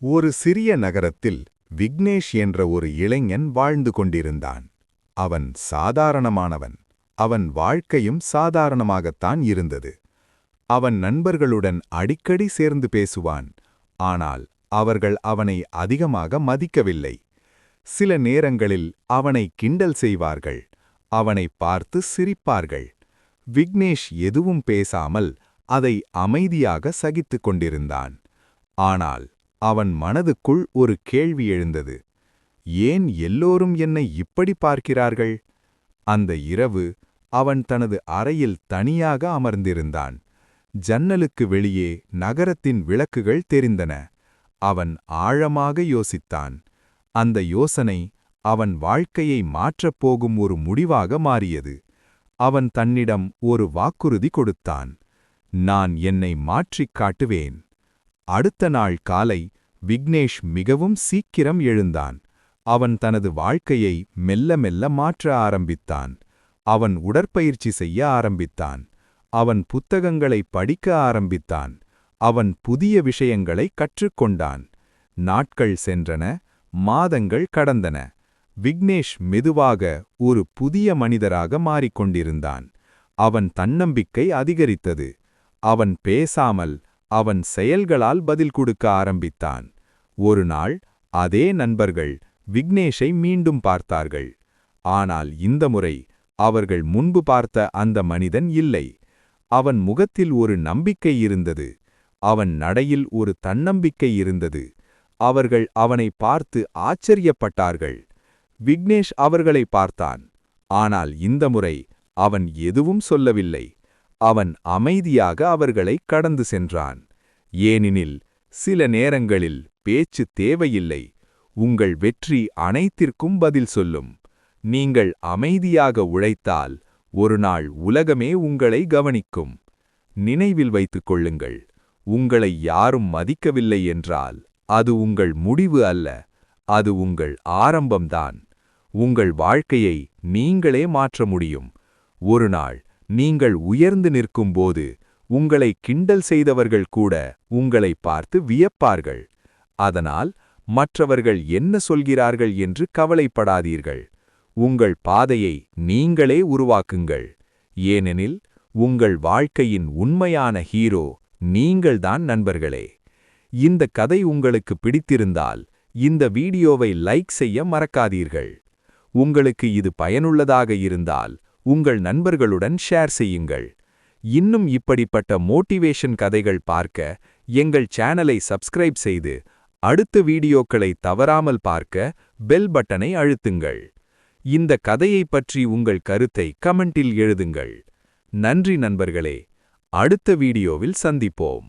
ஒரு சிறிய நகரத்தில் விக்னேஷ் என்ற ஒரு இளைஞன் வாழ்ந்து கொண்டிருந்தான். அவன் சாதாரணமானவன். அவன் வாழ்க்கையும் சாதாரணமாகத்தான் இருந்தது. அவன் நண்பர்களுடன் அடிக்கடி சேர்ந்து பேசுவான். ஆனால் அவர்கள் அவனை அதிகமாக மதிக்கவில்லை. சில நேரங்களில் அவனை கிண்டல் செய்வார்கள். அவனை பார்த்து சிரிப்பார்கள். விக்னேஷ் எதுவும் பேசாமல் அதை அமைதியாக சகித்துக் கொண்டிருந்தான். ஆனால் அவன் மனதுக்குள் ஒரு கேள்வி எழுந்தது. ஏன் எல்லோரும் என்னை இப்படி பார்க்கிறார்கள்? அந்த இரவு அவன் தனது அறையில் தனியாக அமர்ந்திருந்தான். ஜன்னலுக்கு வெளியே நகரத்தின் விளக்குகள் தெரிந்தன. அவன் ஆழமாக யோசித்தான். அந்த யோசனை அவன் வாழ்க்கையை மாற்றப் போகும் ஒரு முடிவாக மாறியது. அவன் தன்னிடம் ஒரு வாக்குறுதி கொடுத்தான். நான் என்னை மாற்றிக் காட்டுவேன். அடுத்த நாள் காலை விக்னேஷ் மிகவும் சீக்கிரம் எழுந்தான். அவன் தனது வாழ்க்கையை மெல்ல மெல்ல மாற்ற ஆரம்பித்தான். அவன் உடற்பயிற்சி செய்ய ஆரம்பித்தான். அவன் புத்தகங்களை படிக்க ஆரம்பித்தான். அவன் புதிய விஷயங்களை கற்றுக்கொண்டான். நாட்கள் சென்றன, மாதங்கள் கடந்தன. விக்னேஷ் மெதுவாக ஒரு புதிய மனிதராக மாறிக்கொண்டிருந்தான். அவன் தன்னம்பிக்கை அதிகரித்தது. அவன் பேசாமல் அவன் செயல்களால் பதில் கொடுக்க ஆரம்பித்தான். ஒரு நாள் அதே நண்பர்கள் விக்னேஷை மீண்டும் பார்த்தார்கள். ஆனால் இந்த முறை அவர்கள் முன்பு பார்த்த அந்த மனிதன் இல்லை. அவன் முகத்தில் ஒரு நம்பிக்கை இருந்தது. அவன் நடையில் ஒரு தன்னம்பிக்கை இருந்தது. அவர்கள் அவனை பார்த்து ஆச்சரியப்பட்டார்கள். விக்னேஷ் அவர்களை பார்த்தான். ஆனால் இந்த முறை அவன் எதுவும் சொல்லவில்லை. அவன் அமைதியாக அவர்களை கடந்து சென்றான். ஏனெனில் சில நேரங்களில் பேச்சு தேவையில்லை. உங்கள் வெற்றி அனைத்திற்கும் பதில் சொல்லும். நீங்கள் அமைதியாக உழைத்தால் ஒரு நாள் உலகமே உங்களை கவனிக்கும். நினைவில் வைத்துக் கொள்ளுங்கள், உங்களை யாரும் மதிக்கவில்லை என்றால் அது உங்கள் முடிவு அல்ல, அது உங்கள் ஆரம்பம்தான். உங்கள் வாழ்க்கையை நீங்களே மாற்ற முடியும். ஒரு நாள் நீங்கள் உயர்ந்து நிற்கும்போது உங்களை கிண்டல் செய்தவர்கள் கூட உங்களை பார்த்து வியப்பார்கள். அதனால் மற்றவர்கள் என்ன சொல்கிறார்கள் என்று கவலைப்படாதீர்கள். உங்கள் பாதையை நீங்களே உருவாக்குங்கள். ஏனெனில் உங்கள் வாழ்க்கையின் உண்மையான ஹீரோ நீங்கள்தான் நண்பர்களே. இந்த கதை உங்களுக்கு பிடித்திருந்தால் இந்த வீடியோவை லைக் செய்ய மறக்காதீர்கள். உங்களுக்கு இது பயனுள்ளதாக இருந்தால் உங்கள் நண்பர்களுடன் ஷேர் செய்யுங்கள். இன்னும் இப்படிப்பட்ட மோட்டிவேஷன் கதைகள் பார்க்க எங்கள் சேனலை சப்ஸ்கிரைப் செய்து அடுத்த வீடியோக்களை தவறாமல் பார்க்க பெல் பட்டனை அழுத்துங்கள். இந்த கதையைப் பற்றி உங்கள் கருத்தை கமெண்டில் எழுதுங்கள். நன்றி நண்பர்களே. அடுத்த வீடியோவில் சந்திப்போம்.